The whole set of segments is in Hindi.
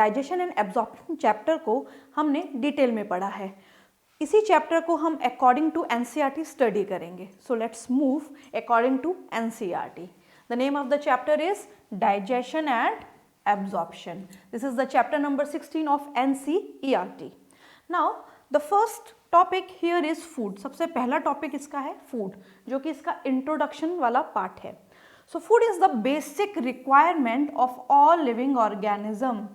डाइजेशन एंड एब्जॉर्प्शन चैप्टर को हमने डिटेल में पढ़ा है। इसी चैप्टर को हम अकॉर्डिंग टू एनसीईआरटी स्टडी करेंगे। So let's move according to NCERT. The name of the chapter is digestion and absorption. This is the chapter number 16 of NCERT. Now the first topic here is food. सबसे पहला टॉपिक इसका है फूड, जो कि इसका इंट्रोडक्शन वाला पार्ट है। So food is the basic requirement of all living organism.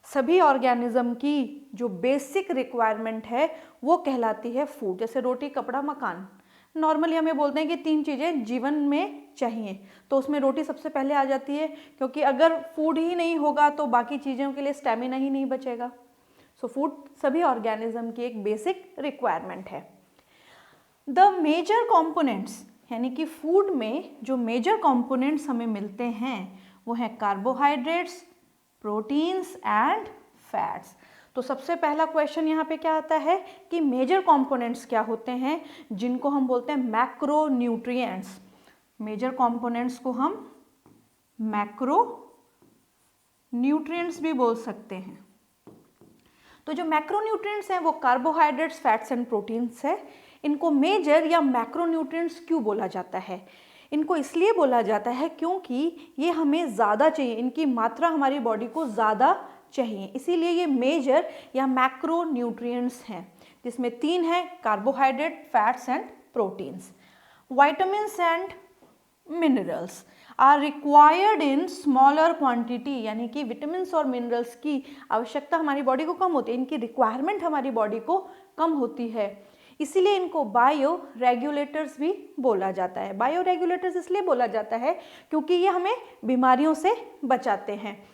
सभी ऑर्गेनिज्म की जो बेसिक रिक्वायरमेंट है वो कहलाती है फूड। जैसे रोटी, कपड़ा, मकान। नॉर्मली हमें बोलते हैं कि 3 चीज़ें जीवन में चाहिए, तो उसमें रोटी सबसे पहले आ जाती है, क्योंकि अगर फूड ही नहीं होगा तो बाकी चीज़ों के लिए स्टेमिना ही नहीं बचेगा। सो फूड सभी ऑर्गेनिज्म की एक बेसिक रिक्वायरमेंट है। द मेजर कंपोनेंट्स, यानी कि फूड में जो मेजर कंपोनेंट्स हमें मिलते हैं वो हैं कार्बोहाइड्रेट्स, प्रोटीन्स एंड फैट्स। तो सबसे पहला क्वेश्चन यहाँ पे क्या आता है कि मेजर कंपोनेंट्स क्या होते हैं, जिनको हम बोलते हैं मैक्रो न्यूट्रिएंट्स। मेजर कंपोनेंट्स को हम मैक्रो न्यूट्रिएंट्स भी बोल सकते हैं। तो जो मैक्रोन्यूट्रिएंट्स हैं वो कार्बोहाइड्रेट्स, फैट्स एंड प्रोटीन्स है। इनको मेजर या मैक्रोन्यूट्रिएंट्स क्यों बोला जाता है? इनको इसलिए बोला जाता है क्योंकि ये हमें ज़्यादा चाहिए, इनकी मात्रा हमारी बॉडी को ज़्यादा चाहिए, इसीलिए ये मेजर या मैक्रोन्यूट्रिएंट्स हैं, जिसमें 3 हैं, carbohydrate, fats and proteins. Vitamins and minerals are required in smaller quantity, यानी कि विटामिन्स और मिनरल्स की आवश्यकता हमारी बॉडी को कम होती है, इनकी रिक्वायरमेंट हमारी बॉडी को कम होती है, इसीलिए इनको बायो रेगुलेटर्स भी बोला जाता है। बायो रेगुलेटर्स इसलिए बोला जाता है क्योंकि ये हमें बीमारियों से बचाते हैं।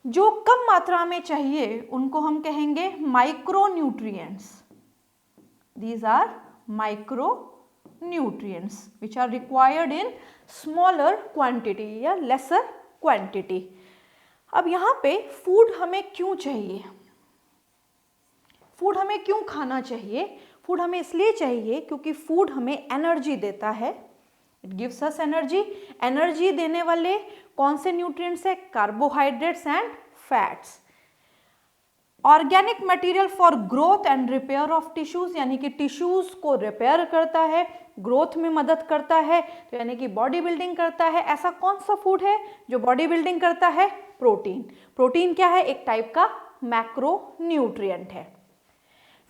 जो कम मात्रा में चाहिए उनको हम कहेंगे micronutrients. These are micronutrients which are required in smaller quantity या लेसर क्वांटिटी। अब यहाँ पे फूड हमें क्यों चाहिए? फूड हमें क्यों खाना चाहिए? फूड हमें इसलिए चाहिए क्योंकि फूड हमें एनर्जी देता है। It gives us energy. Energy देने वाले कौन से न्यूट्रिएंट्स है? Carbohydrates and fats. Organic material for growth and repair of tissues, यानी कि टिश्यूज को रिपेयर करता है, ग्रोथ में मदद करता है, तो यानी कि बॉडी बिल्डिंग करता है। ऐसा कौन सा फूड है जो बॉडी बिल्डिंग करता है? प्रोटीन। प्रोटीन क्या है? एक टाइप का मैक्रो न्यूट्रिएंट है।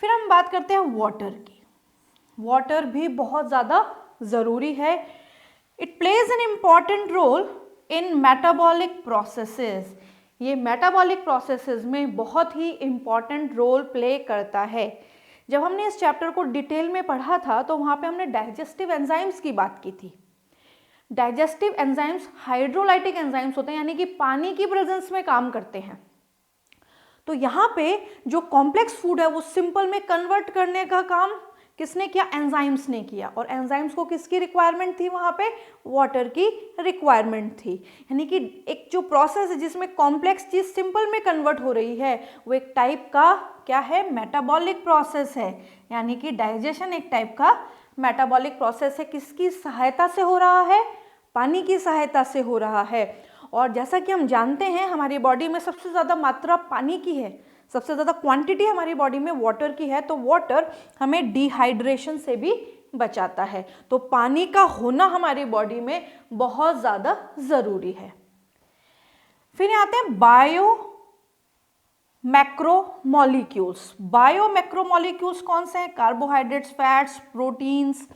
फिर हम बात करते हैं वाटर की। वाटर भी बहुत ज़्यादा ज़रूरी है। It plays an important role in metabolic processes. ये मेटाबॉलिक प्रोसेसेस में बहुत ही इम्पॉर्टेंट रोल प्ले करता है। जब हमने इस चैप्टर को डिटेल में पढ़ा था तो वहाँ पे हमने डाइजेस्टिव एंजाइम्स की बात की थी। डाइजेस्टिव एंजाइम्स हाइड्रोलाइटिक एंजाइम्स होते हैं, यानी कि पानी की प्रेजेंस में काम करते हैं। तो यहाँ पे जो कॉम्प्लेक्स फूड है वो सिंपल में कन्वर्ट करने का काम किसने किया? एंजाइम्स ने किया। और एंजाइम्स को किसकी रिक्वायरमेंट थी? वहाँ पे वाटर की रिक्वायरमेंट थी। यानी कि एक जो प्रोसेस है जिसमें कॉम्प्लेक्स चीज़ सिंपल में कन्वर्ट हो रही है वो एक टाइप का क्या है? मेटाबॉलिक प्रोसेस है। यानी कि डाइजेशन एक टाइप का मेटाबॉलिक प्रोसेस है। किसकी सहायता से हो रहा है? पानी की सहायता से हो रहा है। और जैसा कि हम जानते हैं हमारी बॉडी में सबसे ज़्यादा मात्रा पानी की है, सबसे ज़्यादा क्वांटिटी हमारी बॉडी में वाटर की है, तो वाटर हमें डिहाइड्रेशन से भी बचाता है। तो पानी का होना हमारी बॉडी में बहुत ज़्यादा ज़रूरी है। फिर आते हैं बायो मैक्रोमोलिक्यूल्स। बायो मैक्रोमोलिक्यूल्स कौन से हैं? Carbohydrates, fats, proteins,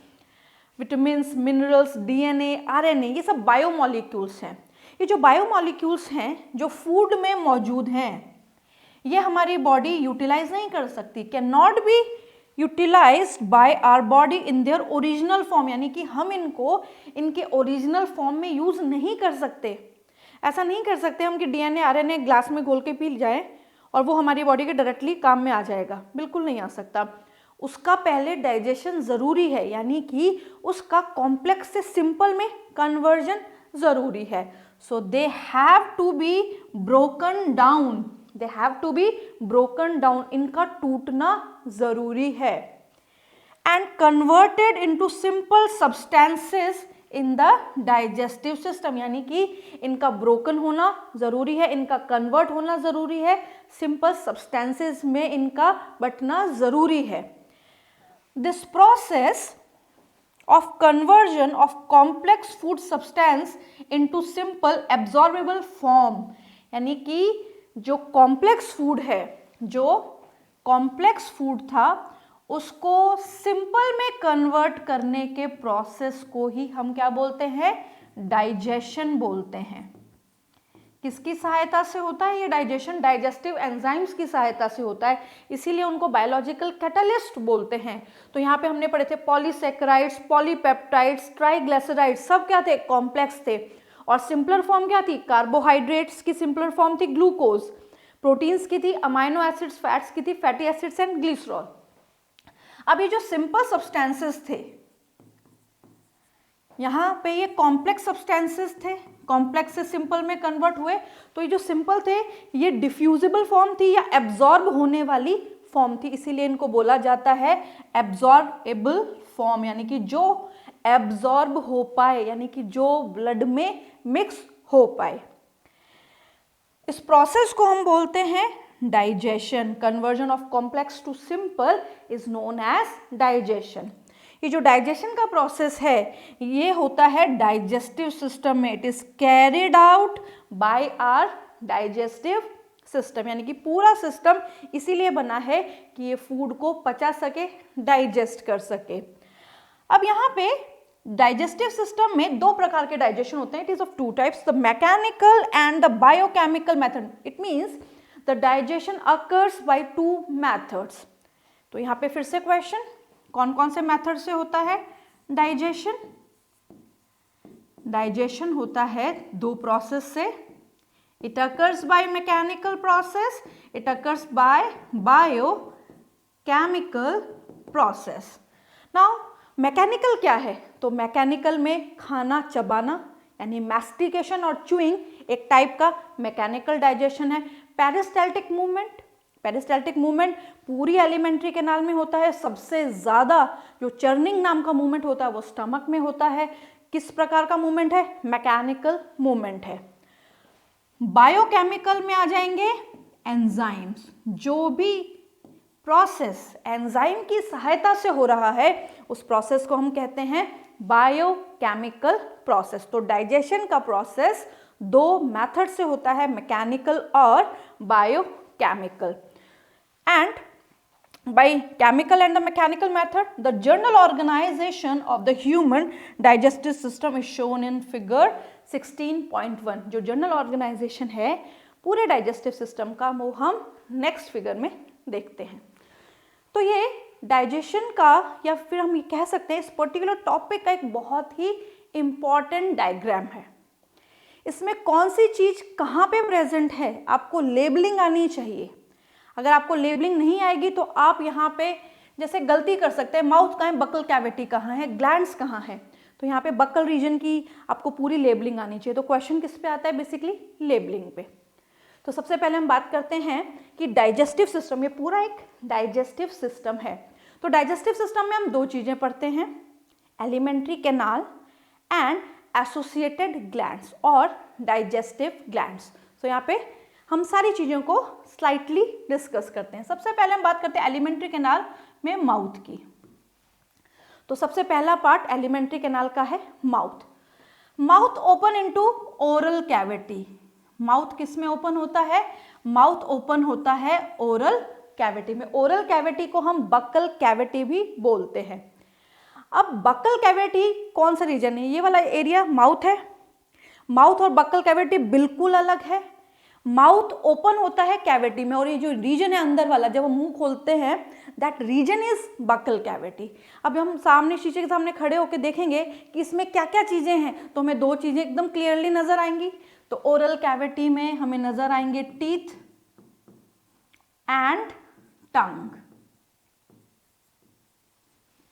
vitamins, minerals, DNA, RNA, ये सब बायोमोलिक्यूल्स हैं। ये जो बायोमोलिक्यूल्स हैं जो फूड में मौजूद हैं, ये हमारी बॉडी यूटिलाइज नहीं कर सकती, can not be utilised by our body in their original form, यानी कि हम इनको इनके ओरिजिनल फॉर्म में यूज नहीं कर सकते। ऐसा नहीं कर सकते हम कि डीएनए आरएनए ग्लास में घोल के पी जाए और वो हमारी बॉडी के डायरेक्टली काम में आ जाएगा, बिल्कुल नहीं आ सकता। उसका पहले डाइजेशन ज़रूरी है, यानी कि उसका कॉम्प्लेक्स से सिंपल में कन्वर्जन ज़रूरी है। So they have to be broken down, they have to be broken down, इनका टूटना ज़रूरी है। And converted into simple substances in the digestive system, यानी कि इनका ब्रोकन होना ज़रूरी है, इनका कन्वर्ट होना ज़रूरी है, सिंपल सब्सटेंसेस में इनका बंटना ज़रूरी है। This process of conversion of complex food substance into simple absorbable form, यानी कि जो कॉम्प्लेक्स फूड है, जो कॉम्प्लेक्स फूड था उसको सिंपल में कन्वर्ट करने के प्रोसेस को ही हम क्या बोलते हैं, डाइजेशन बोलते हैं। किसकी सहायता से होता है ये डाइजेशन? डाइजेस्टिव एंजाइम्स की सहायता से होता है, इसीलिए उनको बायोलॉजिकल कैटालिस्ट बोलते हैं। तो यहाँ पे हमने पढ़े थे पॉलीसेकेराइड्स, पॉलीपेप्टाइड्स, ट्राइग्लिसराइड्स, सब क्या थे? कॉम्प्लेक्स थे। और सिंपलर फॉर्म क्या थी? कार्बोहाइड्रेट्स की सिंपलर फॉर्म थी ग्लूकोज, प्रोटीन्स की थी अमाइनो एसिड्स, फैट्स की थी फैटी एसिड्स एंड ग्लिसरॉल। अब ये जो सिंपल सब्सटेंसेस थे, यहाँ पे ये कॉम्प्लेक्स सब्सटेंसेस थे, कॉम्प्लेक्स से सिंपल में कन्वर्ट हुए। तो ये जो सिंपल थे ये डिफ्यूजिबल फॉर्म थी या एब्जॉर्ब होने वाली फॉर्म थी, इसीलिए इनको बोला जाता है एब्जॉर्बेबल फॉर्म, यानी कि जो एब्जॉर्ब हो पाए, यानी कि जो ब्लड में मिक्स हो पाए। इस प्रोसेस को हम बोलते हैं digestion. Conversion of complex to simple is known as digestion. ये जो डाइजेशन का प्रोसेस है ये होता है डाइजेस्टिव सिस्टम में। It is carried out by our digestive system, यानी कि पूरा सिस्टम इसीलिए बना है कि ये फूड को पचा सके, डाइजेस्ट कर सके। अब यहाँ पे डाइजेस्टिव सिस्टम में दो प्रकार के डाइजेशन होते हैं। It is of two types, the mechanical and the biochemical method. It means the digestion occurs by two methods. तो यहाँ पे फिर से क्वेश्चन, कौन कौन से मेथड से होता है डाइजेशन? डाइजेशन होता है दो प्रोसेस से। It occurs by mechanical process, it occurs by biochemical process. Now mechanical क्या है? तो मैकेनिकल में खाना चबाना यानी मैस्टिकेशन और च्यूइंग एक टाइप का मैकेनिकल डाइजेशन है। पेरिस्टाल्टिक मूवमेंट, पेरिस्टाल्टिक मूवमेंट पूरी एलिमेंट्री कैनाल में होता है। सबसे ज़्यादा जो चर्निंग नाम का मूवमेंट होता है वो स्टमक में होता है। किस प्रकार का मूवमेंट है? मैकेनिकल मूवमेंट है। बायोकेमिकल में आ जाएंगे एंजाइम्स। जो भी प्रोसेस एंजाइम की सहायता से हो रहा है उस प्रोसेस को हम कहते हैं बायोकेमिकल प्रोसेस। तो डाइजेशन का प्रोसेस दो मेथड से होता है, मैकेनिकल और biochemical. And by chemical and the mechanical method, the general organization of the human digestive system is shown in figure 16.1। जो जनरल ऑर्गेनाइजेशन है पूरे डाइजेस्टिव सिस्टम का वो हम नेक्स्ट फिगर में देखते हैं। तो ये डाइजेशन का या फिर हम ये कह सकते हैं इस पर्टिकुलर टॉपिक का एक बहुत ही इम्पॉर्टेंट डायग्राम है। इसमें कौन सी चीज़ कहाँ पे प्रेजेंट है आपको लेबलिंग आनी चाहिए। अगर आपको लेबलिंग नहीं आएगी तो आप यहाँ पे जैसे गलती कर सकते हैं, माउथ कहाँ है, बकल कैविटी कहाँ है, ग्लैंड्स कहाँ है। तो यहाँ पे बकल रीजन की आपको पूरी लेबलिंग आनी चाहिए। तो क्वेश्चन किस पे आता है? बेसिकली लेबलिंग पे। तो सबसे पहले हम बात करते हैं कि डाइजेस्टिव सिस्टम, ये पूरा एक डाइजेस्टिव सिस्टम है। तो डाइजेस्टिव सिस्टम में हम दो चीज़ें पढ़ते हैं, elementary canal and associated glands और डाइजेस्टिव ग्लैंड्स। तो यहाँ पे हम सारी चीज़ों को स्लाइटली डिस्कस करते हैं। सबसे पहले हम बात करते हैं एलिमेंट्री कैनाल में माउथ की। तो सबसे पहला पार्ट एलिमेंट्री कैनाल का है mouth. Mouth open into oral cavity. Mouth किस में ओपन होता है? माउथ ओपन होता है ओरल कैविटी में। ओरल कैविटी को हम बकल कैविटी भी बोलते हैं। अब बकल कैविटी कौन सा रीजन है? ये वाला एरिया माउथ है। माउथ और बकल कैविटी बिल्कुल अलग है। माउथ ओपन होता है कैविटी में और ये जो रीजन है अंदर वाला, जब हम मुंह खोलते हैं that region is buccal cavity. अब हम सामने शीशे के सामने खड़े होकर देखेंगे कि इसमें क्या क्या चीज़ें हैं, तो हमें दो चीज़ें एकदम क्लियरली नजर आएंगी। तो ओरल कैविटी में हमें नजर आएंगे टीथ एंड टंग।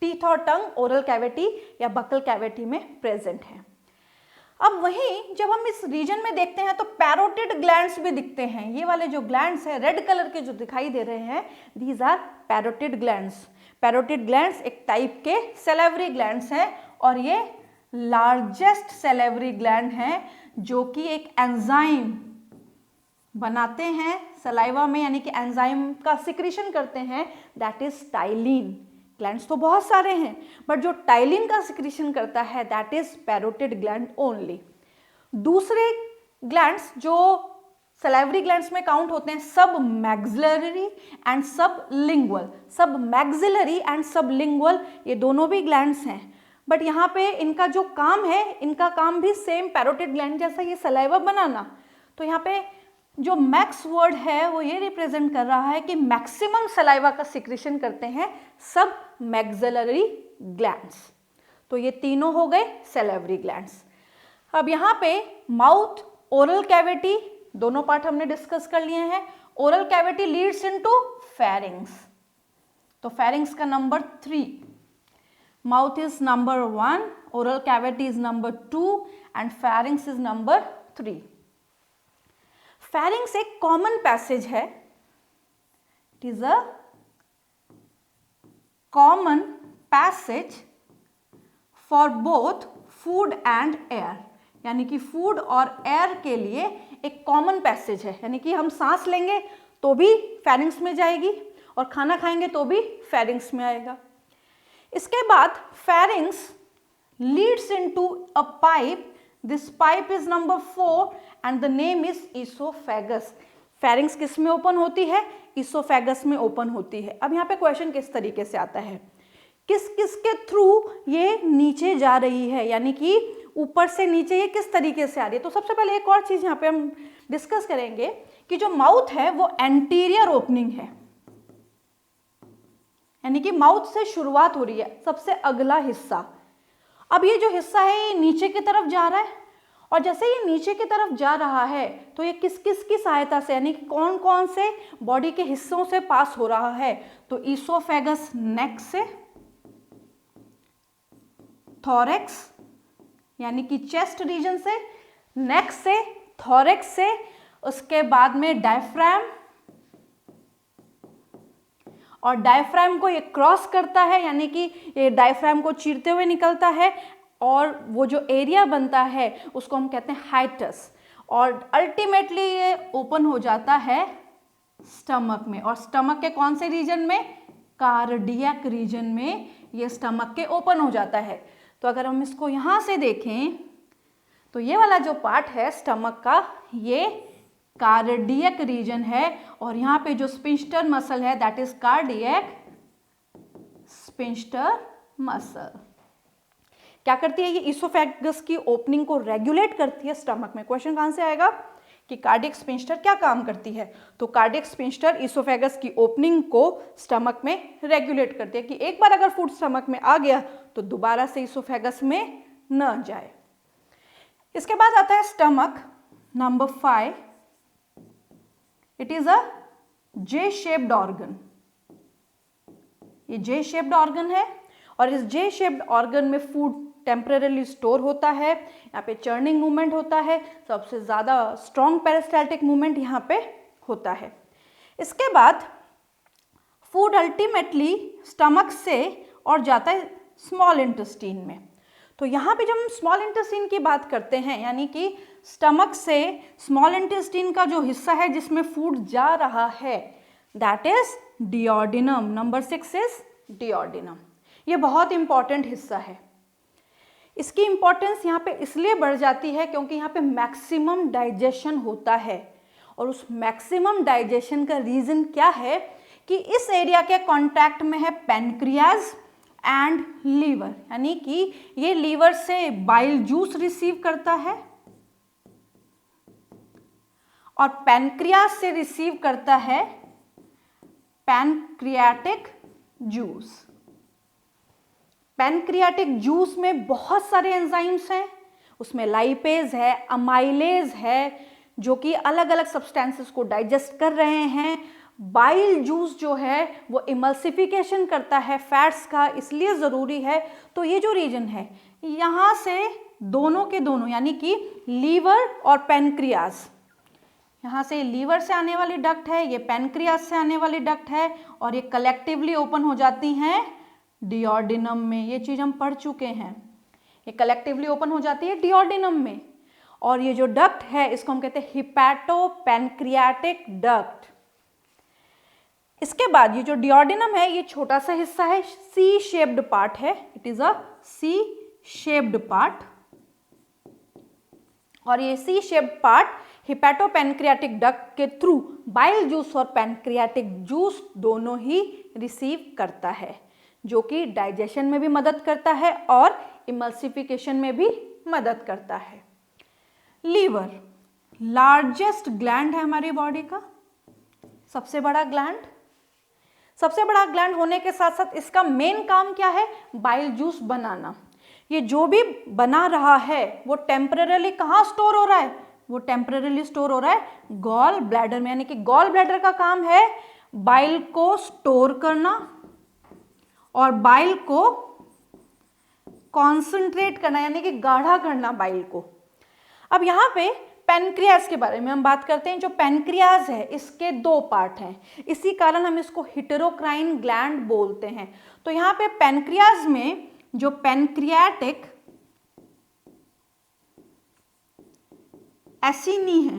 टीथ और टंग ओरल कैविटी या बकल कैविटी में प्रेजेंट है। अब वहीं जब हम इस रीजन में देखते हैं तो पैरोटिड ग्लैंड्स भी दिखते हैं। ये वाले जो ग्लैंड्स हैं रेड कलर के जो दिखाई दे रहे हैं, these are parotid glands. Parotid glands एक टाइप के सेलेवरी ग्लैंड्स हैं और ये लार्जेस्ट सैलिवरी ग्लैंड है जो कि एक एंजाइम बनाते हैं सलाइवा में, यानी कि एंजाइम का सिक्रीशन करते हैं, दैट इज टाइलिन। ग्लैंड्स तो बहुत सारे हैं बट जो टाइलिन का सिक्रीशन करता है that is parotid gland only. दूसरे ग्लैंड्स जो सलाइवरी ग्लैंड्स में काउंट होते हैं सब मैक्सिलरी एंड सब लिंगुअल। सब मैक्सिलरी एंड सब लिंगुअल ये दोनों भी ग्लैंड्स हैं, बट यहाँ पे इनका जो काम है, इनका काम भी सेम पैरोटिड ग्लैंड जैसा ये सलाइवा बनाना। तो यहाँ पे जो मैक्स वर्ड है वो ये रिप्रेजेंट कर रहा है कि मैक्सिमम सलाइवा का सिक्रीशन करते हैं सब मैक्सिलरी ग्लैंड्स। तो ये तीनों हो गए सैलिवरी ग्लैंड्स। अब यहाँ पे माउथ, ओरल कैविटी दोनों पार्ट हमने डिस्कस कर लिए हैं। Oral cavity Leeds into pharynx, तो फेरिंग्स का number 3, mouth is number 1, oral cavity is number 2 and pharynx is number 3। Pharynx एक कॉमन पैसेज है, it is a common passage for both food and air, यानी कि फूड और एयर के लिए एक कॉमन पैसेज है, यानी कि हम सांस लेंगे तो भी फेरिंग्स में जाएगी और खाना खाएंगे तो भी फेरिंग्स में आएगा। इसके बाद pharynx Leeds into a pipe, this pipe is number 4 and the name is oesophagus. Pharynx किस में ओपन होती है? ईसोफेगस में ओपन होती है। अब यहाँ पे क्वेश्चन किस तरीके से आता है, किस किस के थ्रू ये नीचे जा रही है, यानी कि ऊपर से नीचे ये किस तरीके से आ रही है। तो सबसे पहले एक और चीज यहाँ पे हम डिस्कस करेंगे कि जो माउथ है वो एंटीरियर ओपनिंग है, यानी कि माउथ से शुरुआत हो रही है, सबसे अगला हिस्सा। अब ये जो हिस्सा है ये नीचे की तरफ जा रहा है, और जैसे ये नीचे की तरफ जा रहा है तो ये किस किस की सहायता से, यानी कि कौन कौन से बॉडी के हिस्सों से पास हो रहा है। तो ईसोफेगस नेक से, थोरैक्स यानी कि चेस्ट रीजन से, नेक से, थोरैक्स से, उसके बाद में डायफ्राम, और डायफ्राम को ये क्रॉस करता है, यानी कि ये डायफ्राम को चीरते हुए निकलता है, और वो जो एरिया बनता है उसको हम कहते हैं हाइटस, और अल्टीमेटली ये ओपन हो जाता है स्टमक में। और स्टमक के कौन से रीजन में? कार्डियक रीजन में ये स्टमक के ओपन हो जाता है। तो अगर हम इसको यहाँ से देखें तो ये वाला जो पार्ट है स्टमक का ये कार्डियक रीजन है, और यहाँ पे जो स्पिंस्टर मसल है that is cardiac sphincter muscle. क्या करती है ये? ईसोफेगस की ओपनिंग को रेगुलेट करती है स्टमक में। क्वेश्चन कहाँ से आएगा कि कार्डियक स्पिंस्टर क्या काम करती है? तो कार्डियक स्पिंस्टर ईसोफेगस की ओपनिंग को स्टमक में रेगुलेट करती है कि एक बार अगर फूड स्टमक में आ गया तो दोबारा से ईसोफेगस में न जाए। इसके बाद आता है stomach number 5, it is a J shaped organ. ये जे शेप्ड ऑर्गन है, और इस जे शेप्ड ऑर्गन में फूड टेम्परेली स्टोर होता है। यहाँ पे चर्निंग मूवमेंट होता है, सबसे ज़्यादा स्ट्रॉन्ग पेरिस्टाल्टिक मूवमेंट यहाँ पे होता है। इसके बाद फूड अल्टीमेटली स्टमक से और जाता है स्मॉल इंटेस्टाइन में। तो यहाँ पे जब हम स्मॉल इंटेस्टाइन की बात करते हैं, यानी कि स्टमक से स्मॉल इंटेस्टाइन का जो हिस्सा है जिसमें फूड जा रहा है that is duodenum. Number 6 is duodenum. ये बहुत इंपॉर्टेंट हिस्सा है। इसकी इंपॉर्टेंस यहाँ पे इसलिए बढ़ जाती है क्योंकि यहाँ पे मैक्सिमम डाइजेशन होता है, और उस मैक्सिमम डाइजेशन का रीजन क्या है कि इस एरिया के कांटेक्ट में है पैनक्रियाज एंड लीवर, यानी कि ये लीवर से बाइल जूस रिसीव करता है और पैनक्रियाज से रिसीव करता है पैनक्रियाटिक जूस। पैनक्रियाटिक जूस में बहुत सारे एंजाइम्स हैं, उसमें लाइपेज है, अमाइलेज है, जो कि अलग अलग सब्सटेंसेस को डाइजेस्ट कर रहे हैं। बाइल जूस जो है वो इमल्सिफिकेशन करता है फैट्स का, इसलिए ज़रूरी है। तो ये जो रीजन है यहाँ से दोनों के दोनों, यानी कि लीवर और पैनक्रियाज, यहाँ से लीवर से आने वाली डक्ट है, ये पैनक्रियाज से आने वाली डक्ट है, और ये कलेक्टिवली ओपन हो जाती हैं डियोडिनम में। ये चीज़ हम पढ़ चुके हैं। ये कलेक्टिवली ओपन हो जाती है डिओडिनम में। और ये जो डक्ट है इसको हम कहते हैं हिपैटोपैनक्रियाटिक डक्ट। इसके बाद ये जो डिओडिनम है ये छोटा सा हिस्सा है, सी शेप्ड पार्ट है, it is a C shaped part. और ये C shaped part hepatopancreatic duct के थ्रू बाइल जूस और पैनक्रियाटिक जूस दोनों ही रिसीव करता है, जो कि डाइजेशन में भी मदद करता है और इमल्सिफिकेशन में भी मदद करता है। लीवर लार्जेस्ट ग्लैंड है हमारी बॉडी का, सबसे बड़ा ग्लैंड। सबसे बड़ा ग्लैंड होने के साथ साथ इसका मेन काम क्या है? बाइल जूस बनाना। ये जो भी बना रहा है वो टेम्परेरली कहाँ स्टोर हो रहा है? वो टेम्परेरली स्टोर हो रहा है गॉल ब्लैडर में, यानी कि गॉल ब्लैडर का काम है बाइल को स्टोर करना और बाइल को कॉन्सेंट्रेट करना, यानी कि गाढ़ा करना बाइल को। अब यहाँ पे पैनक्रियाज के बारे में हम बात करते हैं। जो पैनक्रियाज है इसके दो पार्ट हैं, इसी कारण हम इसको हिटेरोक्राइन ग्लैंड बोलते हैं। तो यहाँ पे पैनक्रियाज में जो पैनक्रियाटिक एसिनी है,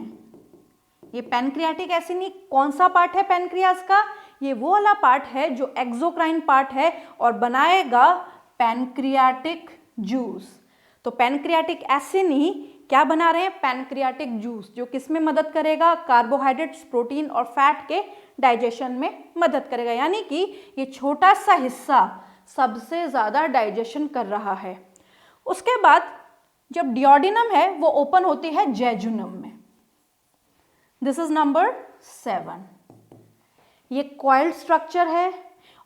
ये पैनक्रियाटिक एसिनी कौन सा पार्ट है पैनक्रियाज का? ये वो वाला पार्ट है जो एक्सोक्राइन पार्ट है और बनाएगा पैनक्रियाटिक जूस। तो पैनक्रियाटिक एसिनी क्या बना रहे हैं? पैनक्रियाटिक जूस, जो किस में मदद करेगा? कार्बोहाइड्रेट्स, प्रोटीन और फैट के डाइजेशन में मदद करेगा। यानी कि ये छोटा सा हिस्सा सबसे ज्यादा डाइजेशन कर रहा है। उसके बाद जब डिओडिनम है वो ओपन होती है जेजुनम में। This is number 7। ये कॉइल्ड स्ट्रक्चर है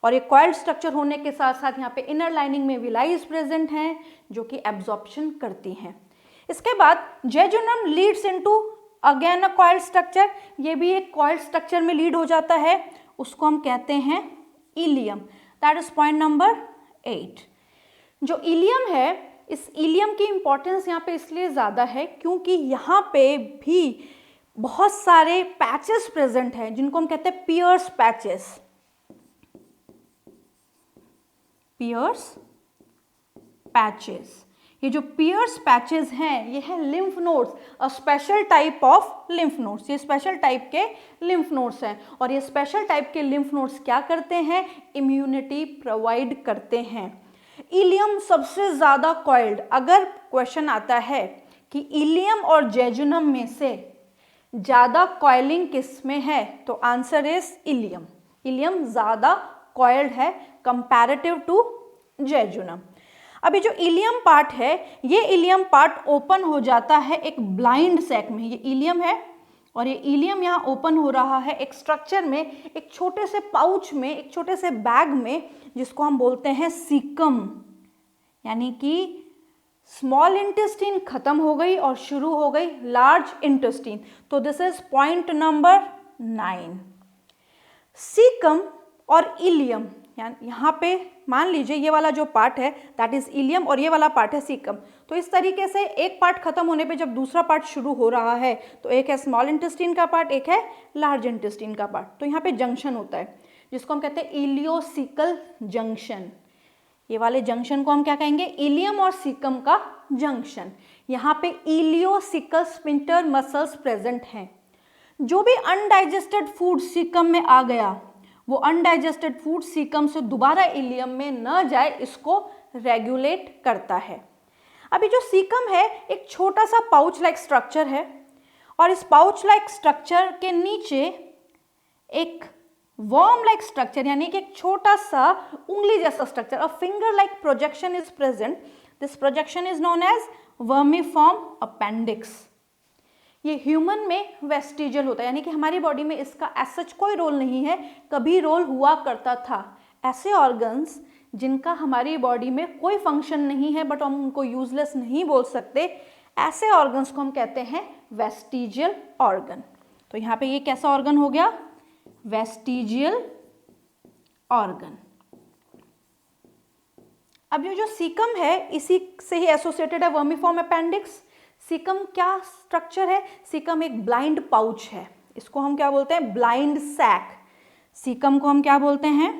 और ये कॉइल्ड स्ट्रक्चर होने के साथ साथ यहाँ पे इनर लाइनिंग में विलाइज प्रेजेंट हैं जो कि एब्जॉर्प्शन करती हैं। इसके बाद jejunum Leeds into again a coiled structure, ये भी एक कॉइल्ड स्ट्रक्चर में लीड हो जाता है, उसको हम कहते हैं ileum. That is point number 8। जो इलियम है, इस इलियम की इंपॉर्टेंस यहाँ पे इसलिए ज़्यादा है क्योंकि यहाँ पे भी बहुत सारे पैचेस प्रेजेंट हैं जिनको हम कहते हैं पियर्स पैचेस। पियर्स पैचेस, ये जो पियर्स पैचेस हैं ये है lymph nodes, a special type of lymph nodes. ये स्पेशल टाइप के लिम्फ नोड्स हैं और ये स्पेशल टाइप के लिम्फ नोड्स क्या करते हैं? इम्यूनिटी प्रोवाइड करते हैं। इलियम सबसे ज़्यादा कॉइल्ड, अगर क्वेश्चन आता है कि इलियम और जेजुनम में से ज़्यादा कॉइलिंग किस में है, तो आंसर इज इलियम। इलियम ज़्यादा कॉइल्ड है कंपैरेटिव टू जेजुनम। अभी जो इलियम पार्ट है, ये इलियम पार्ट ओपन हो जाता है एक ब्लाइंड सैक में। ये इलियम है और ये इलियम यहाँ ओपन हो रहा है एक स्ट्रक्चर में, एक छोटे से पाउच में, एक छोटे से बैग में, जिसको हम बोलते हैं सीकम। यानी कि स्मॉल इंटेस्टाइन खत्म हो गई और शुरू हो गई लार्ज इंटेस्टाइन। तो this is point number 9। Caecum और इलियम, यहाँ पे मान लीजिए ये वाला जो पार्ट है दैट इज इलियम और ये वाला पार्ट है सीकम। तो इस तरीके से एक पार्ट खत्म होने पे जब दूसरा पार्ट शुरू हो रहा है तो एक है स्मॉल इंटेस्टाइन का पार्ट, एक है लार्ज इंटेस्टाइन का पार्ट। तो यहाँ पे जंक्शन होता है जिसको हम कहते हैं इलियोसिकल जंक्शन। ये वाले जंक्शन को हम क्या कहेंगे? इलियम और सीकम का जंक्शन। यहाँ पे इलियोसिकल स्फिंक्टर मसल्स प्रेजेंट हैं। जो भी अनडाइजेस्टेड फूड सीकम में आ गया, वो अनडाइजेस्टेड फूड सीकम से दोबारा इलियम में न जाए, इसको रेगुलेट करता है। अभी जो सीकम है एक छोटा सा पाउच लाइक स्ट्रक्चर है और इस पाउच लाइक स्ट्रक्चर के नीचे एक वर्म लाइक स्ट्रक्चर, यानी कि एक छोटा सा उंगली जैसा structure, a finger like projection is present. This projection is known as vermiform appendix. ये ह्यूमन में वेस्टिजियल होता है, यानी कि हमारी बॉडी में इसका एज सच कोई रोल नहीं है, कभी रोल हुआ करता था। ऐसे ऑर्गन्स जिनका हमारी बॉडी में कोई फंक्शन नहीं है बट हम उनको यूजलेस नहीं बोल सकते, ऐसे ऑर्गन्स को हम कहते हैं वेस्टिजियल ऑर्गन। तो यहाँ पे ये कैसा ऑर्गन हो गया? Vestigial organ. अब ये जो सीकम है इसी से ही एसोसिएटेड है वर्मीफॉर्म अपेंडिक्स। सीकम क्या स्ट्रक्चर है? सीकम एक ब्लाइंड पाउच है, इसको हम क्या बोलते हैं? Blind sac. सीकम को हम क्या बोलते हैं?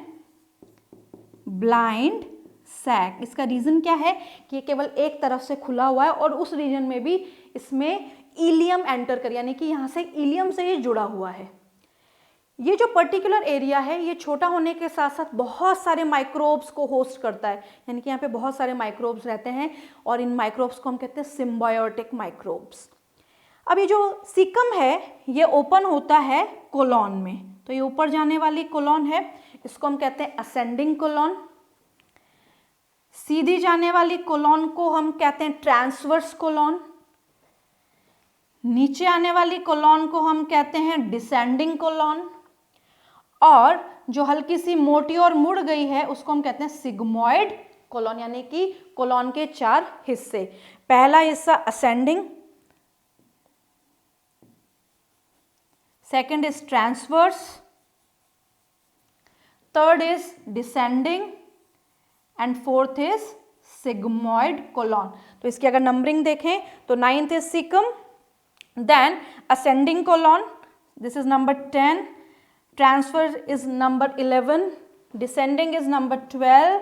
Blind sac. इसका रीज़न क्या है कि ये केवल एक तरफ से खुला हुआ है और उस रीजन में भी इसमें इलियम एंटर कर, यानी कि यहाँ से इलियम से ये जुड़ा हुआ है। ये जो पर्टिकुलर एरिया है ये छोटा होने के साथ साथ बहुत सारे माइक्रोब्स को होस्ट करता है, यानी कि यहाँ पे बहुत सारे माइक्रोब्स रहते हैं और इन माइक्रोब्स को हम कहते हैं सिम्बायोटिक माइक्रोब्स। अब ये जो सीकम है ये ओपन होता है कोलॉन में, तो ये ऊपर जाने वाली कोलॉन है, इसको हम कहते हैं असेंडिंग कोलॉन। सीधी जाने वाली कोलॉन को हम कहते हैं ट्रांसवर्स कोलॉन। नीचे आने वाली कोलॉन को हम कहते हैं डिसेंडिंग कोलॉन। और जो हल्की सी मोटी और मुड़ गई है उसको हम कहते हैं सिग्मोइड कोलॉन, यानी कि कोलॉन के 4 हिस्से। पहला हिस्सा ascending, second is transverse, third is descending and fourth is sigmoid colon. तो इसकी अगर नंबरिंग देखें तो 9th is caecum, then ascending colon, this is number 10, transfer is number 11, descending is number 12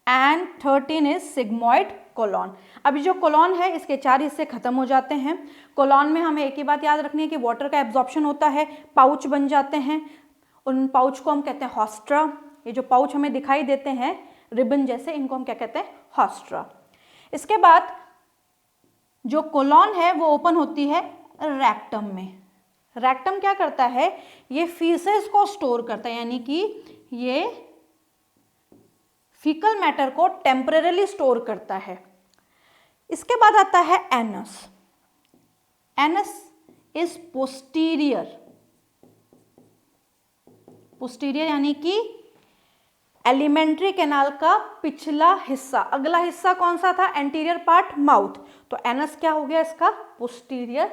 and 13 is sigmoid colon. अभी जो कोलॉन है इसके 4 हिस्से खत्म हो जाते हैं। कोलॉन में हमें एक ही बात याद रखनी है कि वाटर का एब्जॉर्प्शन होता है, पाउच बन जाते हैं, उन पाउच को हम कहते हैं हॉस्ट्रा। ये जो पाउच हमें दिखाई देते हैं रिबन जैसे, इनको हम क्या कहते हैं, हॉस्ट्रा। इसके बाद जो कोलॉन है वो ओपन होती है रेक्टम में। रेक्टम क्या करता है, ये फीसेस को स्टोर करता है, यानी कि ये फीकल मैटर को टेम्परेरली स्टोर करता है। इसके बाद आता है anus. Anus is posterior, posterior यानी कि एलिमेंट्री कैनाल का पिछला हिस्सा। अगला हिस्सा कौन सा था, एंटीरियर पार्ट, माउथ, तो एनस क्या हो गया इसका, पोस्टीरियर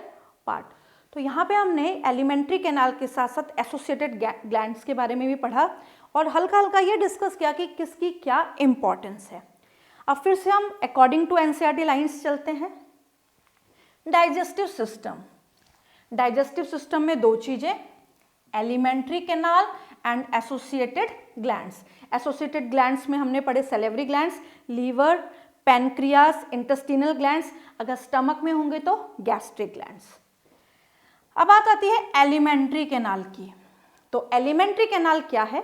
पार्ट। तो यहाँ पे हमने एलिमेंट्री कैनाल के साथ साथ एसोसिएटेड ग्लैंड्स के बारे में भी पढ़ा और हल्का हल्का ये डिस्कस किया कि किसकी क्या इंपॉर्टेंस है। अब फिर से हम अकॉर्डिंग टू एनसीईआरटी लाइंस चलते हैं। डाइजेस्टिव सिस्टम, डाइजेस्टिव सिस्टम में 2 चीजें, alimentary canal and associated glands. Associated glands में हमने पढ़े salivary glands, liver, pancreas, intestinal glands, अगर स्टमक में होंगे तो गैस्ट्रिक ग्लैंड्स। अब बात आती है एलिमेंट्री कैनाल की। तो एलिमेंट्री कैनाल क्या है,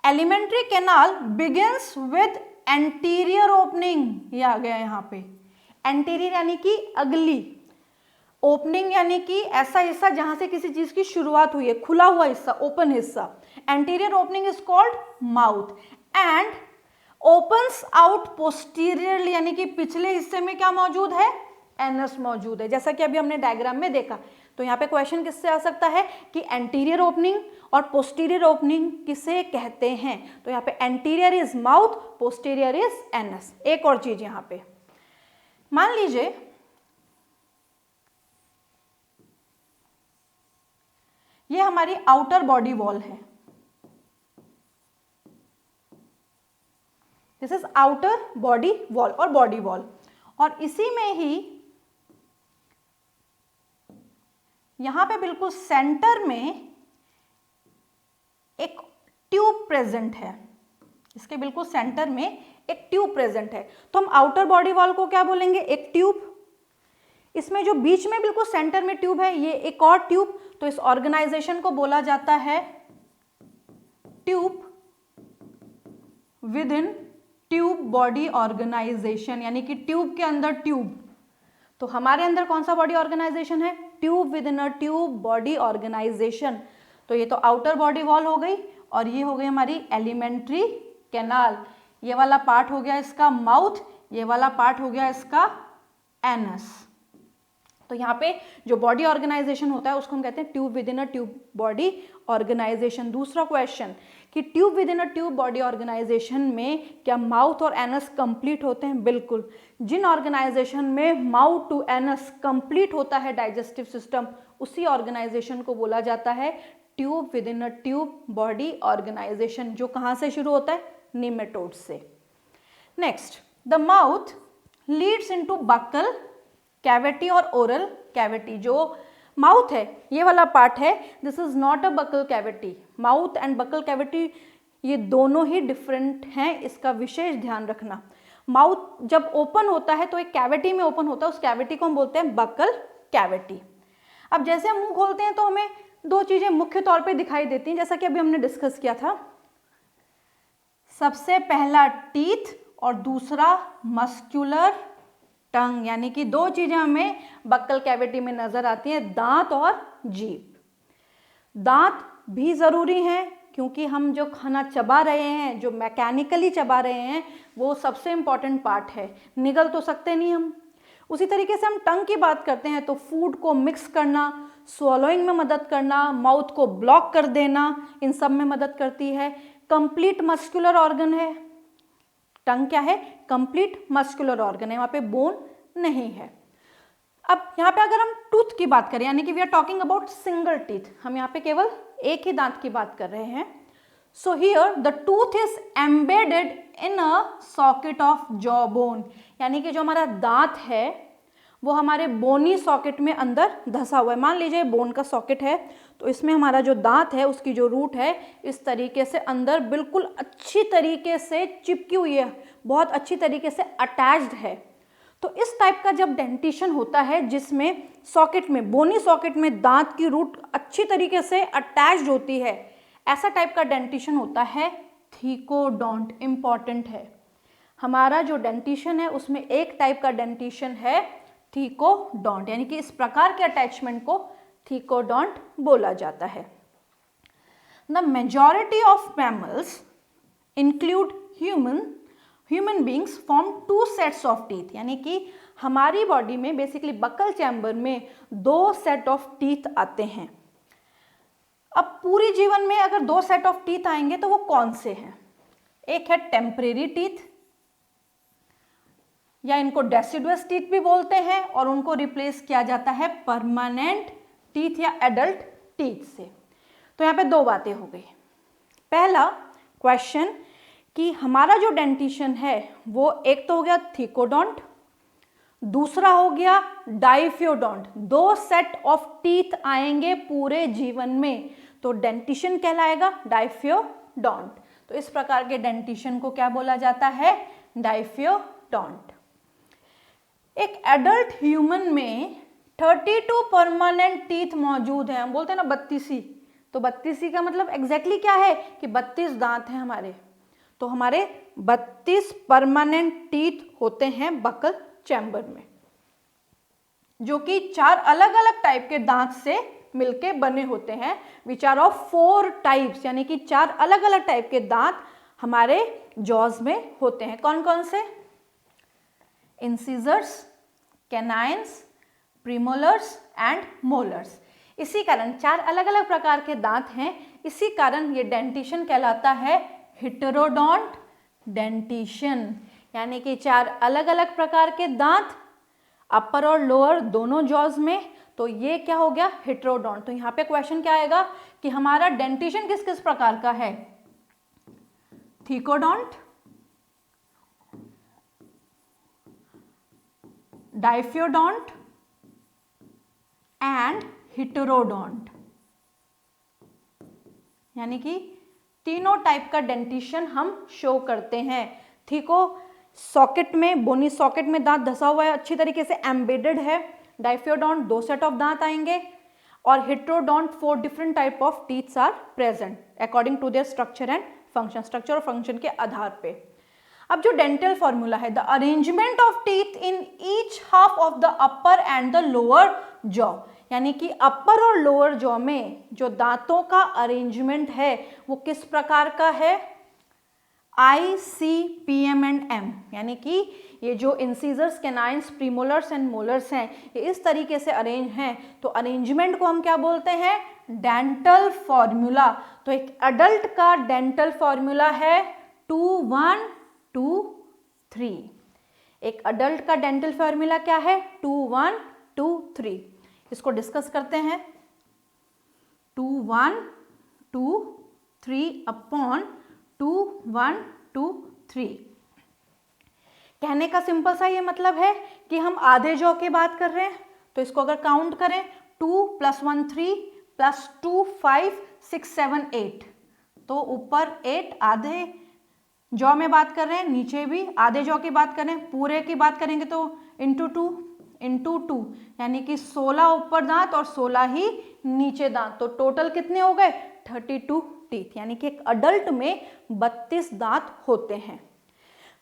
alimentary canal begins with anterior opening, ये आ गया यहाँ पे, एंटीरियर यानी कि अगली, ओपनिंग यानी कि ऐसा हिस्सा जहां से किसी चीज की शुरुआत हुई है, खुला हुआ हिस्सा, ओपन हिस्सा। Anterior opening is called mouth and opens out posteriorly, यानी कि पिछले हिस्से में क्या मौजूद है, एनस मौजूद है, जैसा कि अभी हमने डायग्राम में देखा। तो यहाँ पे क्वेश्चन किससे आ सकता है कि एंटीरियर ओपनिंग और पोस्टीरियर ओपनिंग किसे कहते हैं, तो यहाँ पे anterior is mouth, posterior is anus. एक और चीज यहाँ पे मान लीजिए ये हमारी आउटर बॉडी वॉल है, this is outer body wall और बॉडी वॉल, और इसी में ही यहां पे बिल्कुल सेंटर में एक ट्यूब प्रेजेंट है, इसके बिल्कुल सेंटर में एक ट्यूब प्रेजेंट है। तो हम आउटर बॉडी वॉल को क्या बोलेंगे, एक ट्यूब। इसमें जो बीच में बिल्कुल सेंटर में ट्यूब है ये एक और ट्यूब, तो इस ऑर्गेनाइजेशन को बोला जाता है tube within tube body organisation, यानी कि ट्यूब के अंदर ट्यूब। तो हमारे अंदर कौन सा बॉडी ऑर्गेनाइजेशन है, tube within a tube body organisation. तो ये तो आउटर बॉडी वॉल हो गई और ये हो गई हमारी एलिमेंट्री कैनाल। ये वाला पार्ट हो गया इसका माउथ, ये वाला पार्ट हो गया इसका एनस। तो यहाँ पे जो बॉडी ऑर्गेनाइजेशन होता है उसको हम कहते हैं tube within a tube body organisation. दूसरा क्वेश्चन कि tube within a tube body organisation में क्या माउथ और एनस कंप्लीट होते हैं, बिल्कुल। जिन ऑर्गेनाइजेशन में माउथ टू एनस कंप्लीट होता है डाइजेस्टिव सिस्टम, उसी ऑर्गेनाइजेशन को बोला जाता है tube within a tube body organisation, जो कहाँ से शुरू होता है, निमेटोड से। Next, the mouth leads into buccal cavity और ओरल कैविटी। जो माउथ है ये वाला पार्ट है, this is not a buccal cavity. Mouth and buccal cavity ये दोनों ही डिफरेंट हैं, इसका विशेष ध्यान रखना। माउथ जब ओपन होता है तो एक कैविटी में ओपन होता है, उस कैविटी को हम बोलते हैं बकल कैविटी। अब जैसे हम मुंह खोलते हैं तो हमें दो चीजें मुख्य तौर पे दिखाई देती हैं, जैसा कि अभी हमने डिस्कस किया था। सबसे पहला टीथ और दूसरा मस्कुलर टंग, यानी कि दो चीजें हमें बक्कल कैविटी में नजर आती हैं, दांत और जीभ। दांत भी जरूरी हैं क्योंकि हम जो खाना चबा रहे हैं, जो मैकेनिकली चबा रहे हैं, वो सबसे इंपॉर्टेंट पार्ट है, निगल तो सकते नहीं हम। उसी तरीके से हम टंग की बात करते हैं तो फूड को मिक्स करना, स्वॉलोइंग में मदद करना, माउथ को ब्लॉक कर देना, इन सब में मदद करती है। कंप्लीट मस्कुलर ऑर्गन है टंग, क्या है? कंप्लीट मस्कुलर ऑर्गन है, वहां पे बोन नहीं है। अब यहाँ पे अगर हम टूथ की बात करें, यानी कि we are talking about single teeth, हम यहाँ पे केवल एक ही दांत की बात कर रहे हैं। So here the tooth is embedded in a socket of jaw bone, यानी कि जो हमारा दांत है वो हमारे बोनी सॉकेट में अंदर धंसा हुआ है। मान लीजिए बोन का सॉकेट है, तो इसमें हमारा जो दांत है उसकी जो रूट है इस तरीके से अंदर बिल्कुल अच्छी तरीके से चिपकी हुई है, बहुत अच्छी तरीके से अटैच्ड है। तो इस टाइप का जब डेंटिशन होता है जिसमें सॉकेट में, बोनी सॉकेट में दांत की रूट अच्छी तरीके से अटैच्ड होती है, ऐसा टाइप का डेंटिशन होता है थीकोडोंट। इंपॉर्टेंट है, हमारा जो डेंटिशन है उसमें एक टाइप का डेंटिशन है थीकोडोंट, यानी कि इस प्रकार के अटैचमेंट को थीकोडोंट बोला जाता है। The majority of mammals include human beings form two sets of teeth, यानी कि हमारी बॉडी में बेसिकली बक्कल चैम्बर में दो सेट ऑफ टीथ आते हैं। अब पूरी जीवन में अगर दो सेट ऑफ टीथ आएंगे तो वो कौन से हैं? एक है टेम्परेरी टीथ, या इनको डेसिडुअस टीथ भी बोलते हैं, और उनको रिप्लेस किया जाता है परमानेंट टीथ या एडल्ट टीथ से। तो यहाँ पे दो बातें हो गई। पहला क्वेश्चन कि हमारा जो डेंटिशन है वो एक तो हो गया थीकोडोंट, दूसरा हो गया डाइफियोडोंट। दो सेट ऑफ टीथ आएंगे पूरे जीवन में तो डेंटिशन कहलाएगा डाइफियोडोंट। तो इस प्रकार के डेंटिशन को क्या बोला जाता है? डाइफियोडोंट। एक एडल्ट ह्यूमन में 32 परमानेंट टीथ मौजूद हैं। हम बोलते हैं ना 32, तो 32 का मतलब एग्जैक्टली क्या है कि 32 दांत हैं हमारे। तो हमारे 32 परमानेंट टीथ होते हैं बक्कल चैम्बर में, जो कि 4 अलग अलग टाइप के दांत से मिलके बने होते हैं, विच आर ऑफ 4 टाइप्स, यानी कि 4 अलग अलग टाइप के दांत हमारे जॉज में होते हैं। कौन कौन से? Incisors, canines, premolars and molars. इसी कारण 4 अलग अलग प्रकार के दांत हैं, इसी कारण ये डेंटिशन कहलाता है हेटेरोडोंट डेंटिशन, यानी कि 4 अलग अलग प्रकार के दांत अपर और लोअर दोनों जॉज में, तो ये क्या हो गया? हेटेरोडोंट। तो यहाँ पे क्वेश्चन क्या आएगा कि हमारा डेंटिशन किस किस प्रकार का है? थीकोडोंट, डाइफियोडोंट एंड हेटेरोडोंट, यानी कि तीनों टाइप का डेंटिशन हम शो करते हैं। थीको सॉकेट में, बोनी सॉकेट में दांत धसा हुआ है, अच्छी तरीके से एम्बेडेड है। डाइफियोडोंट 2 सेट ऑफ दांत आएंगे, और heterodont 4 different type of teeths are present according to their structure and function, structure और फंक्शन के आधार पे। अब जो डेंटल फॉर्मूला है, the arrangement of teeth in each half of the upper and the lower jaw, यानी कि अपर और लोअर जॉ में जो दांतों का अरेंजमेंट है वो किस प्रकार का है? ICPM एंड M, यानी कि ये जो incisors, canines, premolars and molars हैं ये इस तरीके से अरेंज हैं, तो अरेंजमेंट को हम क्या बोलते हैं? Dental formula. तो एक अडल्ट का डेंटल फॉर्मूला है 2 1 2 3। एक अडल्ट का डेंटल फॉर्मूला क्या है? 2 1 2 3। इसको डिस्कस करते हैं। 2 1 2 3 अपॉन 2 1 2 3। कहने का सिंपल सा ये मतलब है कि हम आधे जॉ की बात कर रहे हैं, तो इसको अगर काउंट करें 2 + 1 3 + 2 5 6 7 8, तो ऊपर 8, आधे जॉ में बात कर रहे हैं, नीचे भी आधे जॉ की बात करें, पूरे की बात करेंगे तो इंटू टू यानी कि 16 ऊपर दांत और 16 ही नीचे दांत, तो टोटल कितने हो गए 32 टीथ, यानी कि एक अडल्ट में 32 दांत होते हैं।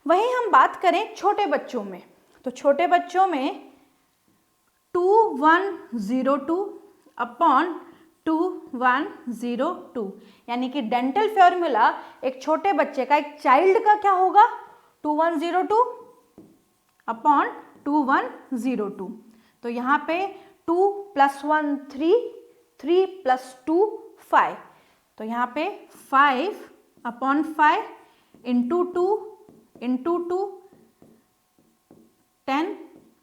वहीं हम बात करें छोटे बच्चों में, तो छोटे बच्चों में 2102 अपॉन 2102 यानी कि डेंटल फॉर्मूला एक छोटे बच्चे का, एक चाइल्ड का क्या होगा 2102 अपॉन 2102। तो यहाँ पे 2 + 1 3, 3 + 2 5, तो यहाँ पे 5 अपॉन 5 इंटू 2 10